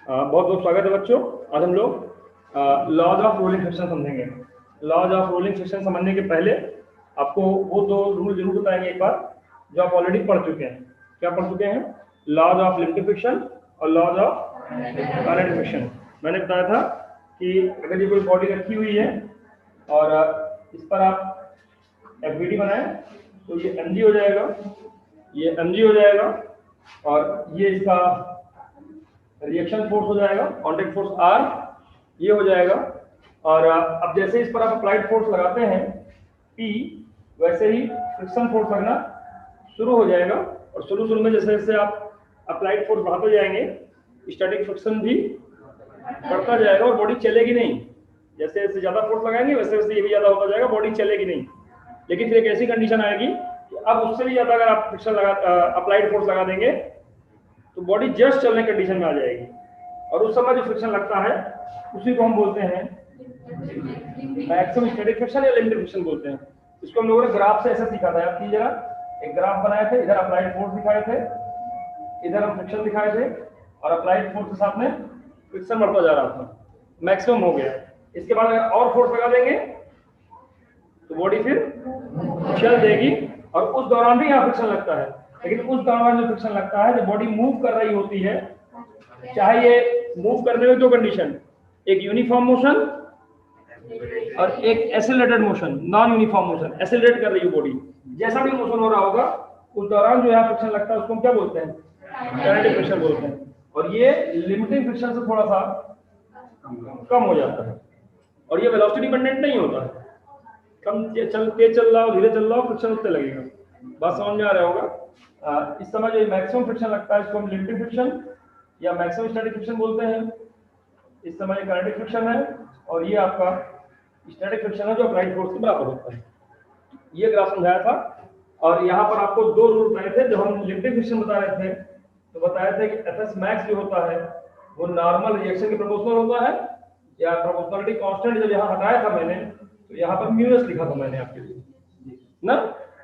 बहुत बहुत स्वागत है बच्चों। आज हम लोग लॉज ऑफ रोलिंग फ्रिक्शन समझेंगे। लॉज ऑफ रोलिंग फ्रिक्शन समझने के पहले आपको वो दो रूल जरूर बताएंगे एक बार, जो आप ऑलरेडी पढ़ चुके हैं। क्या पढ़ चुके हैं? लॉज ऑफ लिमिटिंग फ्रिक्शन और लॉज ऑफ काइनेटिक फ्रिक्शन। मैंने बताया था कि अगर ये कोई बॉडी रखी हुई है और इस पर आप एफ बनाएं तो ये एम हो जाएगा, ये एम हो जाएगा और ये इसका रिएक्शन फोर्स हो जाएगा, कांटेक्ट फोर्स आर ये हो जाएगा। और अब जैसे इस पर आप अप्लाइड फोर्स लगाते हैं पी, वैसे ही फ्रिक्शन फोर्स लगना शुरू हो जाएगा। और शुरू में जैसे जैसे आप अप्लाइड फोर्स बढ़ाते जाएंगे, स्टैटिक फ्रिक्शन भी बढ़ता जाएगा और बॉडी चलेगी नहीं। जैसे जैसे ज्यादा फोर्स लगाएंगे वैसे वैसे ये भी ज्यादा होता जाएगा, बॉडी चलेगी नहीं। लेकिन फिर एक ऐसी कंडीशन आएगी कि अब उससे भी ज्यादा अगर आप फ्रिक्शन लगा अप्लाइड फोर्स लगा देंगे तो बॉडी जस्ट चलने कंडीशन में आ जाएगी। और उस समय जो फ्रिक्शन लगता है उसी को हम बोलते हैं मैक्सिमम स्टैटिक फ्रिक्शन या लिमिटेड फ्रिक्शन बोलते हैं। इसको हम लोगों ने ग्राफ से ऐसे सीखा था, याद कीजिए जरा। एक ग्राफ बनाए थे, इधर अप्लाइड फोर्स दिखाए थे, इधर हम फ्रिक्शन दिखाए थे, और अप्लाइड फोर्स के साथ में फ्रिक्शन बढ़ता जा रहा था, मैक्सिमम हो गया। इसके बाद अगर और फोर्स लगा देंगे तो बॉडी फिर चल देगी, और उस दौरान भी यहाँ फ्रिक्शन लगता है। लेकिन उस दौरान जो फ्रिक्शन लगता है जब बॉडी मूव कर रही होती है, चाहे ये मूव करने में दो कंडीशन, एक यूनिफॉर्म मोशन और एक acylated motion, non uniform motion, oscillate कर रही है बॉडी, जैसा भी मोशन हो रहा होगा उस दौरान जो यहाँ फ्रिक्शन लगता है उसको हम क्या बोलते हैं? काइनेटिक फ्रिक्शन बोलते हैं। और ये लिमिटिंग फ्रिक्शन से थोड़ा सा कम हो जाता है, और ये वेलोसिटी डिपेंडेंट नहीं होता है। कम तेज चल रहा हो, धीरे चल रहा हो, फ्रिक्शन उतने लगेगा। बात समझ में आ रहा होगा। इस समय जो मैक्सिमम फ्रिक्शन लगता है इसको हम लिमिटिंग फ्रिक्शन या मैक्सिमम स्टैटिक फ्रिक्शन बोलते हैं। इस समय ये काइनेटिक फ्रिक्शन है और ये आपका स्टैटिक फ्रिक्शन है जो अप्लाइड फोर्स के बराबर होता है। ये ग्राफ समझाया था। और यहाँ पर आपको दो रूल बताए थे। जब हम लिमिटिंग फ्रिक्शन बता रहे थे तो बताए थे कि एफएस मैक्स जो होता है वो नॉर्मल रिएक्शन के प्रोपोर्शनल होता है, या प्रोपोर्शनलिटी कांस्टेंट जब यहाँ हटाया था मैंने तो यहाँ पर म्यूएस लिखा था मैंने आपके लिए ना।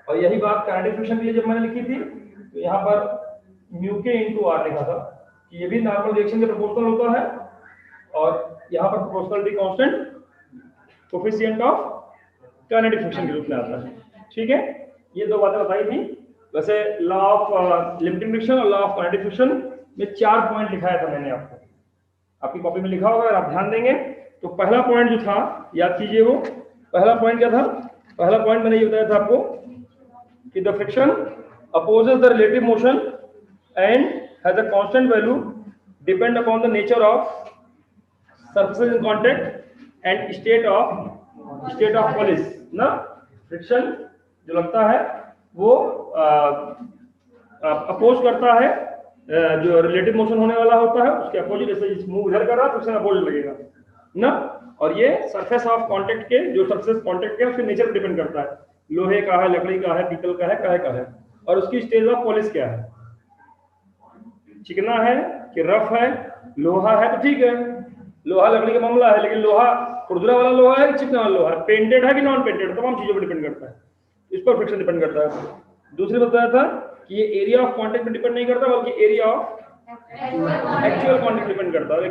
और यही बात काइनेटिक फ्रिक्शन के लिए जब मैंने लिखी थी तो यहाँ पर म्यू के इंटू आर लिखा था कि ये भी नॉर्मल रिएक्शन के प्रोपोर्शनल होता है, और यहाँ पर proportionality constant coefficient of kinetic friction के रूप में आता है। ठीक है, ये दो बातें बताई थी। वैसे लॉ ऑफ लिमिटिंग फ्रिक्शन और लॉ ऑफ काइनेटिक फ्रिक्शन में 4 पॉइंट लिखाया था मैंने आपको, आपकी कॉपी में लिखा होगा, अगर आप ध्यान देंगे तो पहला पॉइंट जो था याद कीजिए, वो पहला पॉइंट क्या था? पहला पॉइंट मैंने ये बताया था आपको कि the friction opposes the relative motion and has a constant value depend upon the nature of surfaces in contact and state of polish ना। फ्रिक्शन जो लगता है वो अपोज करता है जो रिलेटिव मोशन होने वाला होता है उसके अपोजिट। जैसे मूव इधर कर रहा है तो उससे अपोजिट लगेगा ना। और ये सरफेस ऑफ कांटेक्ट के, जो सरफेस कांटेक्ट के उसके नेचर पर डिपेंड करता है, लोहे का है, लकड़ी का है, पीतल का है, काहे का है, और उसकी स्टेज ऑफ पॉलिश क्या है, चिकना है कि रफ है। लोहा है तो ठीक है, लोहा लकड़ी का मामला है, लेकिन लोहा खुरदुरा वाला लोहा है कि चिकना वाला लोहा है, पेंटेड है कि नॉन पेंटेड, तमाम चीजों पर डिपेंड करता है, इस पर फ्रिक्शन डिपेंड करता है। दूसरी बताया था कि ये एरिया ऑफ कांटेक्ट पे डिपेंड नहीं करता, बल्कि area of actual contact depend करता है।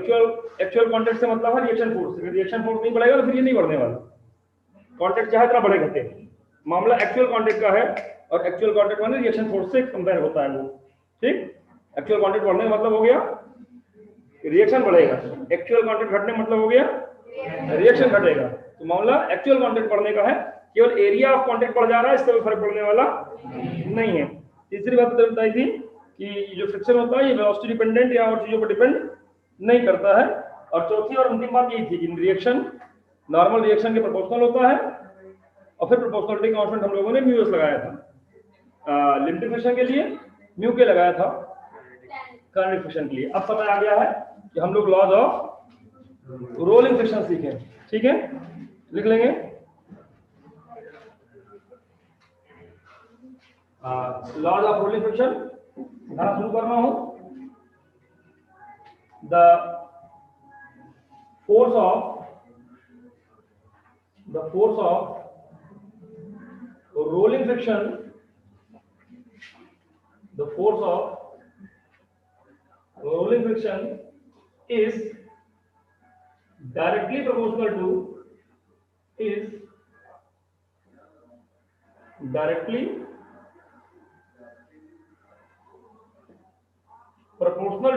एक्चुअल कांटेक्ट से मतलब है रिएक्शन फोर्स। अगर रिएक्शन फोर्स नहीं बढ़ेगा तो फिर ये नहीं बढ़ने वाला, कांटेक्ट चाहे इतना बढ़े घटे, मामला एक्चुअल कांटेक्ट का है। और एक्चुअल कांटेक्ट माने रिएक्शन फोर्स से कंपेयर होता है वो। ठीक, एक्चुअल कांटेक्ट बढ़ने का मतलब हो गया रिएक्शन बढ़ेगा, एक्चुअल कांटेक्ट घटने मतलब हो गया रिएक्शन घटेगा। तो मामला एक्चुअल कांटेक्ट बढ़ने का है, केवल एरिया ऑफ कांटेक्ट बढ़ जा रहा है, इससे कोई फर्क पड़ने वाला नहीं है। तीसरी बात बताई थी कि जो फ्रिक्शन होता है ये वेलोसिटी डिपेंडेंट या और चीजों पर डिपेंड नहीं करता है। और चौथी और अंतिम बात यही थी कि रिएक्शन नॉर्मल रिएक्शन के प्रोपोर्शनल होता है, और फिर प्रोपोर्शनलिटी कांस्टेंट हम लोगों ने म्यूएस लगाया था लिमिटिंग फ्रिक्शन के लिए, म्यू के लगाया था काइनेटिक फ्रिक्शन के लिए। अब समय आ गया है कि हम लोग लॉज ऑफ रोलिंग फ्रिक्शन सीखें। ठीक है, लिख लेंगे लॉज ऑफ रोलिंग फ्रिक्शन। ध्यान शुरू करना हूं। The force of rolling friction, the force of rolling friction is directly proportional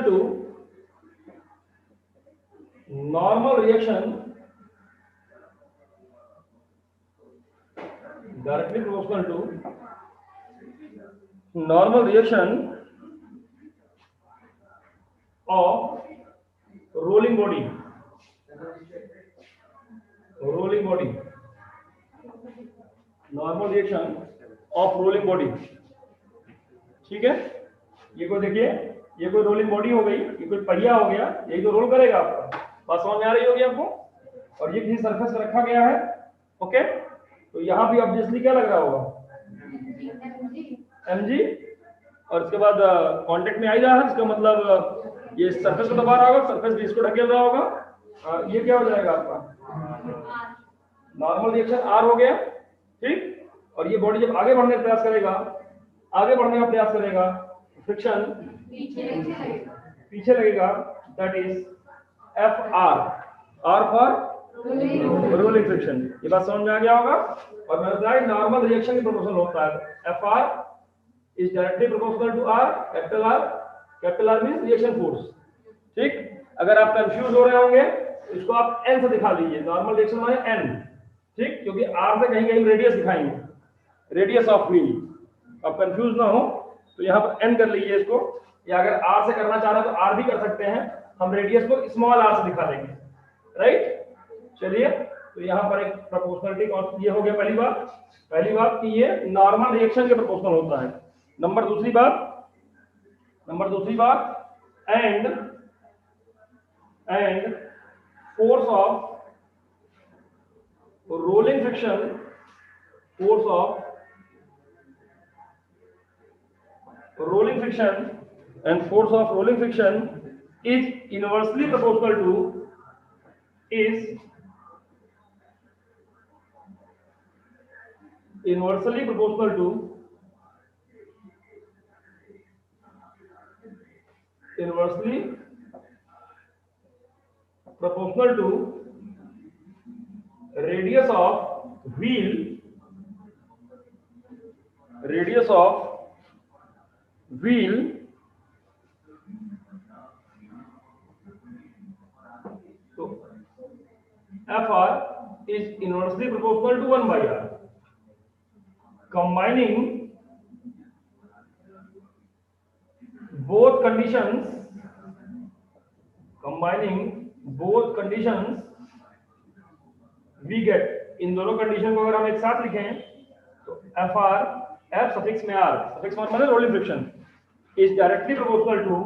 to normal reaction of rolling body normal reaction of rolling body। ठीक है, ये कोई देखिए, ये कोई रोलिंग बॉडी हो गई, ये कोई पहिया हो गया, यही तो रोल करेगा आपका। बात समझ में आ रही होगी आपको। और ये किसी सरफेस पे रखा गया है, ओके। तो यहाँ भी ऑब्वियसली क्या लग रहा होगा, mg, और इसके बाद कांटेक्ट में आ ही रहा है, इसका मतलब ये सरफेस को दबा रहा होगा, सरफेस भी इसको ढकेल रहा होगा। ये क्या हो जाएगा आपका नॉर्मल रिएक्शन R हो गया, ठीक। और ये बॉडी जब आगे बढ़ने का प्रयास करेगा, फ्रिक्शन पीछे लगेगा, that is FR, R for rolling friction. ये बात समझ में आ गया होगा। और मैंने बताया नॉर्मल रिएक्शन की प्रोपोर्शनल होता है, FR is directly proportional to R, capital R means reaction force, ठीक। अगर आप कंफ्यूज हो रहे होंगे तो इसको आप N से दिखा लीजिए, नॉर्मल रिएक्शन माने N, ठीक, क्योंकि R से कहीं रेडियस दिखाएंगे, रेडियस ऑफ व्हील। आप कंफ्यूज ना हो तो यहाँ पर N कर लीजिए इसको, या अगर R से करना चाह रहे हैं तो R भी कर सकते हैं, हम रेडियस को स्मॉल r से दिखा देंगे, राइट। चलिए, तो यहाँ पर एक प्रोपोर्शनलिटी ये हो गया पहली बात कि ये नॉर्मल रिएक्शन के प्रोपोर्शनल होता है। नंबर दूसरी बात and force of rolling friction and force of rolling friction is inversely proportional to radius of wheel so FR is inversely proportional to 1 by R, combining both conditions we get, इन दोनों condition को अगर हम एक साथ लिखें तो FR, F suffix में R, suffix मतलब rolling friction, is directly proportional to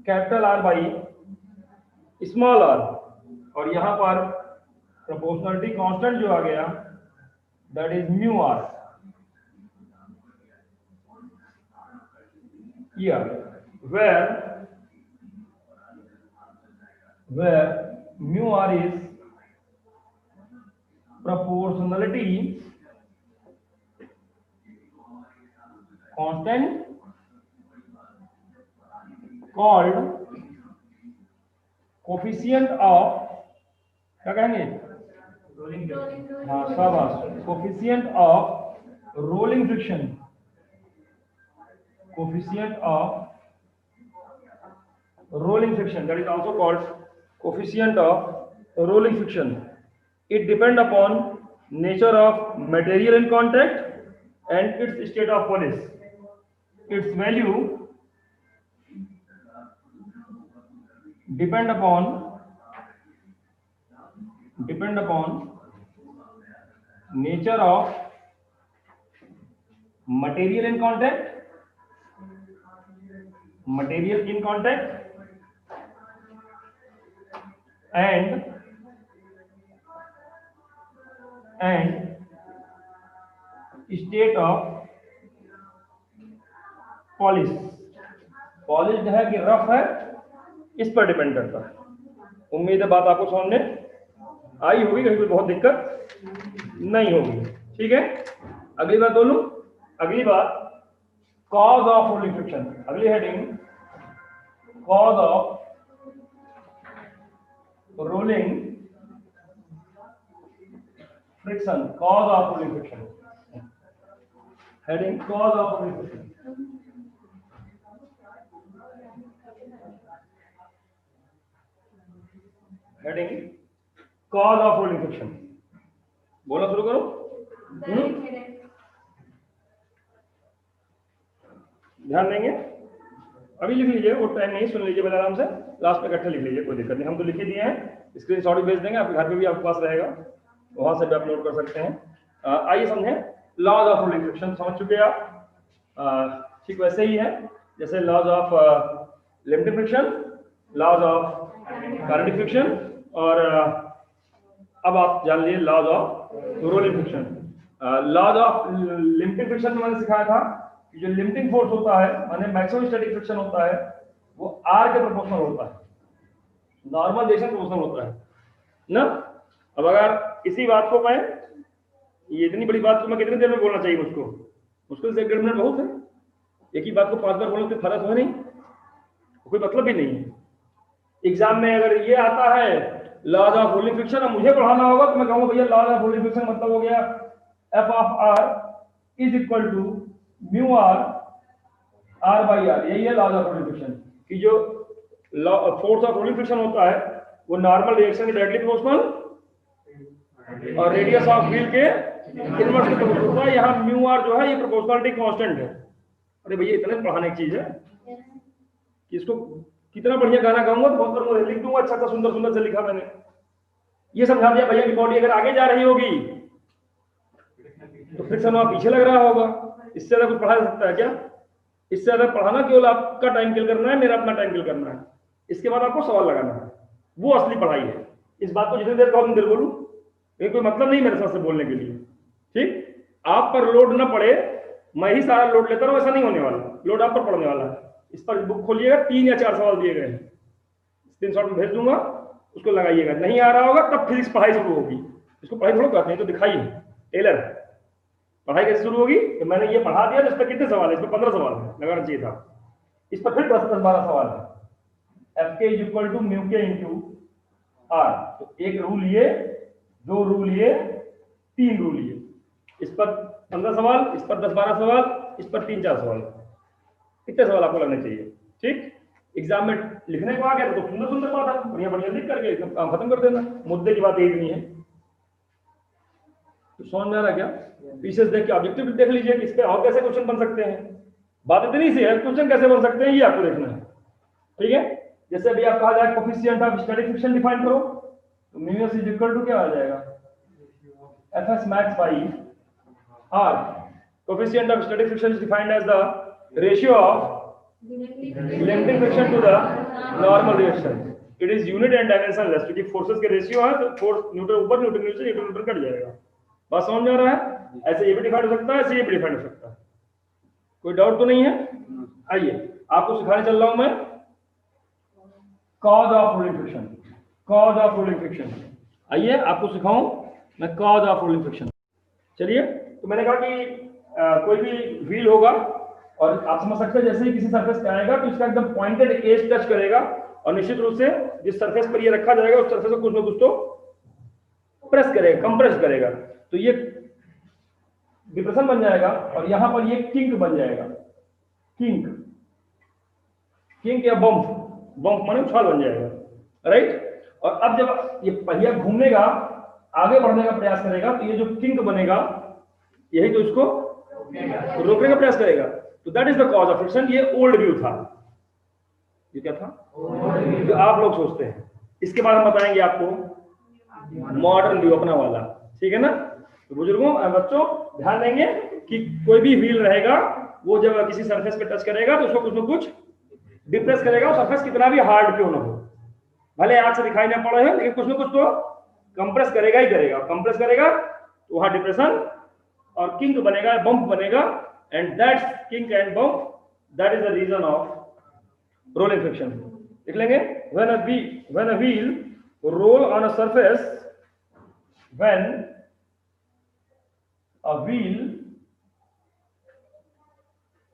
capital R by small r, और यहाँ पर प्रोपोर्शनलिटी कांस्टेंट जो आ गया दैट इज म्यू r, ये आ गया, where mu r is proportionality constant called coefficient of, क्या कहेंगे, हाँ शाबाश, coefficient of rolling friction, that is also called coefficient of rolling friction. It depends upon nature of material in contact and its state of polish. Its value depend upon nature of material in contact and state of polish। Polished है कि rough है, इस पर depend करता है। उम्मीद है बात आपको समझ में आई होगी, कहीं कोई बहुत दिक्कत नहीं होगी, ठीक है। अगली बात बोलूं, अगली बात कॉज ऑफ रोलिंग फ्रिक्शन, अगली heading cause of rolling friction, cause of rolling friction, heading cause of rolling friction. Heading cause of rolling friction, बोलना शुरू करो। ध्यान देंगे, अभी लिख लीजिए, वो टाइम नहीं, सुन लीजिए पहले आराम से, लास्ट में इकट्ठे लिख लीजिए, कोई दिक्कत नहीं, हम तो लिख ही दिए हैं, स्क्रीनशॉट भी भेज देंगे, आपके घर पे भी आपके पास रहेगा, वहां से भी आप नोट कर सकते हैं। आइए समझें, लॉज ऑफ रोलिंग फ्रिक्शन समझ चुके आप। ठीक वैसे ही है जैसे laws of limiting friction, laws of kinetic friction, और अब आप जान लीजिए laws of rolling friction. Laws of limiting friction में मैंने सिखाया था कि जो लिमिटिंग फोर्स होता है, माने मैक्सिमम स्टैटिक फ्रिक्शन होता है, वो आर के प्रोपोर्शनल होता है, नॉर्मल डायरेक्शन प्रोपोर्शनल होता है ना। अब अगर इसी बात को मैं, ये इतनी बड़ी बात को मैं कितनी देर में बोलना चाहिए मुझको, मुश्किल से 1.5 मिनट बहुत है, एक ही बात को 5 बार बोलने से फायदा तो है नहीं, कोई मतलब भी नहीं है। एग्जाम में अगर ये आता है लॉज ऑफ रोलिंग फ्रिक्शन और मुझे पढ़ाना होगा तो मैं कहूंगा भैया लॉज ऑफ रोलिंग फ्रिक्शन मतलब हो गया F of R is equal to mu R R by R, यही है लॉज ऑफ रोलिंग फ्रिक्शन कि जो फोर्स ऑफ रोलिंग फ्रिक्शन होता है वो नॉर्मल रिएक्शन के डायरेक्टली प्रोपोर्शनल और रेडियस ऑफ व्हील के इनवर्स के प्रोपोर्शनल होता है। यहाँ म्यू आर जो है ये प्रोपोर्शनलिटी कांस्टेंट है। अरे भैया इतने पढ़ाने की चीज है कि इसको कितना बढ़िया गाना गाऊंगा तो बहुत बार लिख दूंगा, अच्छा सुंदर सुंदर से लिखा मैंने, ये समझा दिया भैया की बॉडी अगर आगे जा रही होगी तो फ्रिक्शन वहां पीछे लग रहा होगा, इससे ज्यादा कुछ पढ़ा जा सकता है क्या? इससे ज्यादा पढ़ाना केवल आपका टाइम किल करना है, मेरा अपना टाइम किल करना है, इसके बाद आपको सवाल लगाना है, वो असली पढ़ाई है। इस बात को जितनी देर कहो उतनी देर बोलूं, ये कोई मतलब नहीं मेरे साथ से बोलने के लिए, ठीक? आप पर लोड ना पड़े, मैं ही सारा लोड लेता रहूं, ऐसा नहीं होने वाला, लोड आप पर पड़ने वाला है। इस पर बुक खोलिएगा, 3 या 4 सवाल दिए गए हैं, स्क्रीनशॉट में भेज दूंगा, उसको लगाइएगा, नहीं आ रहा होगा तब फिजिक्स पढ़ाई शुरू होगी। इसको पढ़ाई थोड़ा कहते हैं, तो दिखाइए टेलर पढ़ाई कैसे शुरू होगी। तो मैंने ये पढ़ा दिया तो इस पर कितने सवाल है, इस पर 15 सवाल है, लगाना चाहिए था, इस पर फिर 10-12 सवाल है। एफ के इज इक्वल टू म्यू के इंटू आर, तो एक रूल ये, 2 रूल ये, 3 रूल ये, इस पर 15 सवाल, इस पर 10-12 सवाल, इस पर 3-4 सवाल, कितने सवाल आपको लगने चाहिए, ठीक? एग्जाम में लिखने को आ गया तो सुंदर सुंदर बात है, बढ़िया बढ़िया लिख करके काम खत्म कर देना, मुद्दे की बात यही नहीं है। तो समझ में आ रहा क्या? पीछे देख के ऑब्जेक्टिव देख लीजिए कि इस पे और कैसे क्वेश्चन बन सकते हैं, बात इतनी सी है, क्वेश्चन कैसे बन सकते हैं ये आपको देखना है, ठीक है? जैसे अभी आप कहा जाए coefficient of static friction define करो, तो mu S is equal to क्या आ जाएगा, F S max by R. Coefficient of static friction is defined as the ratio of limiting friction to the normal reaction. It is unit and dimensionless, क्योंकि forces के ratio है तो force Newton ऊपर, Newton नीचे, Newton Newton cut जाएगा। बात समझ में आ रहा है? ऐसे ये भी डिफाइन हो सकता है, ऐसे ये भी डिफाइन हो सकता है, कोई डाउट तो नहीं है? आइए आपको सिखाने चल रहा हूं मैं cause of rolling friction, cause of rolling friction. आइए आपको सिखाऊं मैं कॉज ऑफ रोलिंग फ्रिक्शन। चलिए, तो मैंने कहा कि कोई भी व्हील होगा और आप समझ सकते हैं जैसे ही किसी सरफेस पे आएगा तो इसका एकदम पॉइंटेड एज टच करेगा और निश्चित रूप से जिस सरफेस पर ये रखा जाएगा उस सरफेस को कुछ ना कुछ तो प्रेस करेगा, कंप्रेस करेगा, तो ये डिप्रेशन बन जाएगा और यहां पर ये किंक बन जाएगा, किंक, किंक या बम्प, बम्प माने उछाल बन जाएगा, राइट? और अब जब ये पहिया घूमेगा, आगे बढ़ने का प्रयास करेगा, तो ये जो किंक बनेगा यही तो इसको रोकने का प्रयास करेगा, तो that is the cause of friction. ये ओल्ड व्यू था, ये क्या था, जो आप लोग सोचते हैं। इसके बाद हम बताएंगे आपको मॉडर्न व्यू अपना वाला, ठीक है ना? तो बुजुर्गों बच्चों ध्यान देंगे कि कोई भी व्हील रहेगा वो जब किसी सरफेस पे टच करेगा तो उसको कुछ ना कुछ डिप्रेस करेगा, सरफेस कितना भी हार्ड क्यों ना हो, भले आंख से दिखाई ना पड़े लेकिन कुछ ना कुछ तो कंप्रेस करेगा ही करेगा, कंप्रेस करेगा तो वहां डिप्रेशन और किंक बनेगा, बम्प बनेगा, and that's kink and bump, that is the reason of rolling friction. लिख लेंगे when a wheel roll on a surface, when a wheel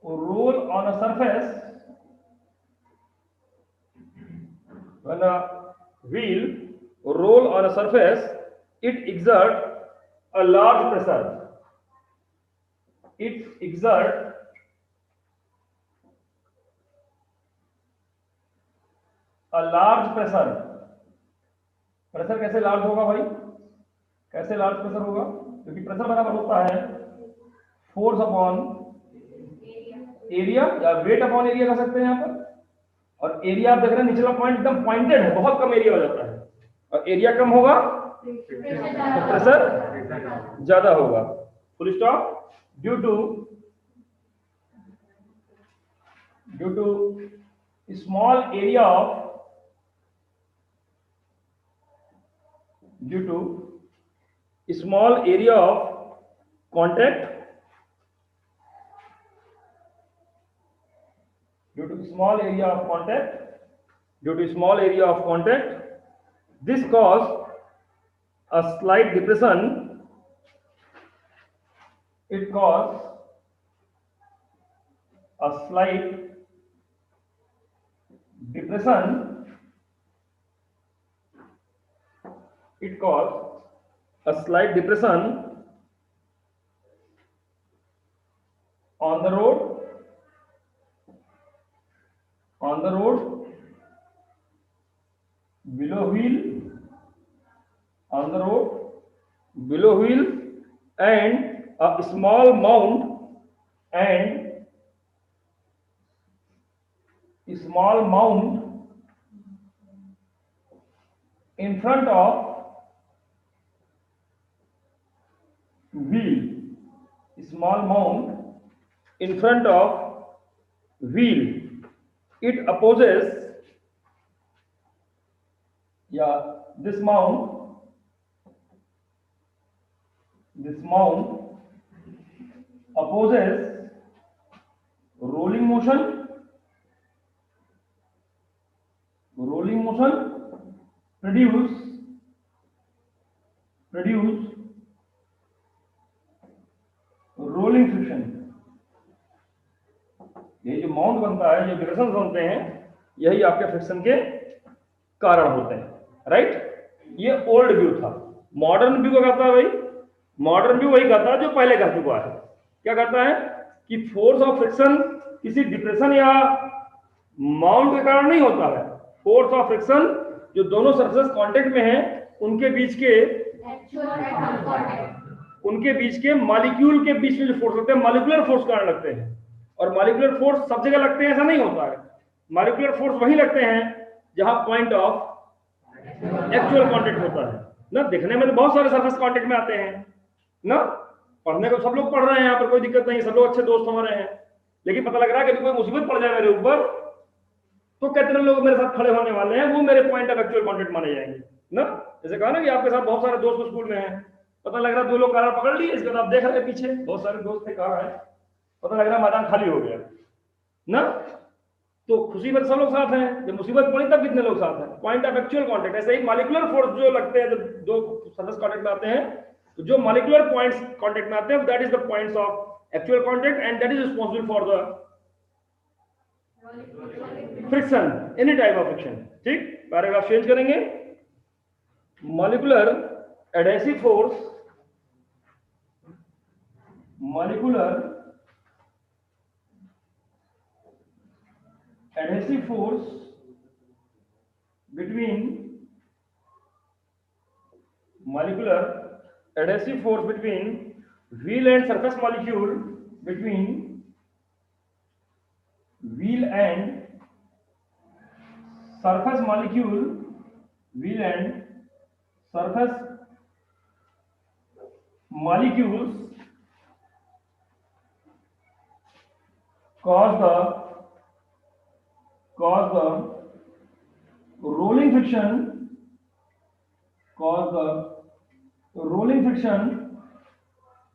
roll on a surface, when a wheel roll on a surface, it exerts a large pressure. It exerts a large pressure. Pressure कैसे large होगा भाई? कैसे large pressure होगा? क्योंकि pressure बराबर होता है force upon area, या वेट अपॉन एरिया कह सकते हैं यहाँ पर। और एरिया आप देख रहे हैं निचला पॉइंट एकदम पॉइंटेड है, बहुत कम एरिया हो जाता है, और एरिया कम होगा तो प्रेशर ज्यादा होगा। Full stop. Due to small area of due to small area of contact, due to small area of contact, this cause a slight depression. It cause a slight depression. It caused a slight depression on the road, below wheel, and a small mound in front of wheel, small mound in front of wheel. It opposes, this mound opposes rolling motion produce rolling friction. ये जो mount बनता है, जो depression बनते हैं, यही आपके friction के कारण होते हैं, राइट। ये ओल्ड व्यू था। मॉडर्न व्यू क्या कहता है भाई? मॉडर्न व्यू वही कहता है जो पहले कह चुका है। क्या कहता है कि फोर्स ऑफ फ्रिक्शन किसी डिप्रेशन या माउंट के कारण नहीं होता है। फोर्स ऑफ फ्रिक्शन जो दोनों सरफेस कांटेक्ट में हैं, उनके बीच के मॉलिक्यूल के बीच में जो फोर्स लगते हैं, मॉलिक्यूलर फोर्स कारण लगते हैं। और मॉलिक्यूलर फोर्स सब जगह लगते हैं ऐसा नहीं होता है। मॉलिक्यूलर फोर्स वही लगते हैं जहां पॉइंट ऑफ एक्चुअल कांटेक्ट होता है ना। दिखने में तो बहुत सारे सरफेस कांटेक्ट में आते हैं ना, पढ़ने को सब लोग पढ़ रहे हैं, यहाँ पर कोई दिक्कत नहीं, सब लोग अच्छे दोस्त हमारे हैं। लेकिन पता लग रहा है कि कोई मुसीबत पड़ जाए मेरे ऊपर तो कितने लोग मेरे साथ खड़े होने वाले हैं, वो मेरे पॉइंट ऑफ एक्चुअल कांटेक्ट माने जाएंगे ना। जैसे कहा ना कि आपके साथ बहुत सारे दोस्त स्कूल में हैं, पता लग रहा है 2 लोग कार पकड़ लिए, इसके बाद आप देख रहे हैं पीछे बहुत सारे दोस्त थे, कहाँ है, पता लग रहा है मैदान खाली हो गया ना। तो खुशी में सब लोग साथ हैं, जब मुसीबत पड़ी तब कितने लोग साथ हैं, पॉइंट ऑफ एक्चुअल कांटेक्ट। ऐसे ही मॉलिक्यूलर फोर्स जो लगते हैं जब दो सरफेस कांटेक्ट में आते हैं, तो जो मॉलिक्यूलर पॉइंट्स कांटेक्ट में आते हैं, that is the points of actual contact and that is responsible for the friction, any type of friction. ठीक, पैराग्राफ चेंज करेंगे। Molecular adhesive force, molecular adhesive force between wheel and surface molecule, between wheel and surface molecule, wheel and surface molecules cause the rolling friction,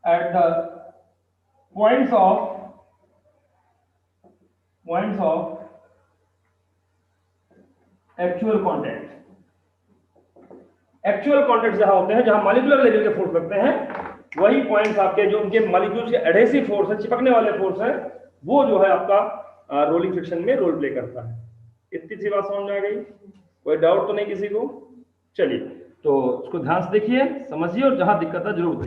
at the points of actual contact. Actual contact जहां होते हैं, जहां molecular level के force लगते हैं, वही points आपके जो उनके मॉलिक्यूल्स के एडहेसिव फोर्स है, चिपकने वाले फोर्स है, वो जो है आपका रोलिंग फ्रिक्शन में रोल प्ले करता है। इतनी सी बात समझ में आ गई? कोई डाउट तो नहीं किसी को? चलिए, तो उसको ध्यान से देखिए, समझिए, और जहां दिक्कत है जरूर बताइए।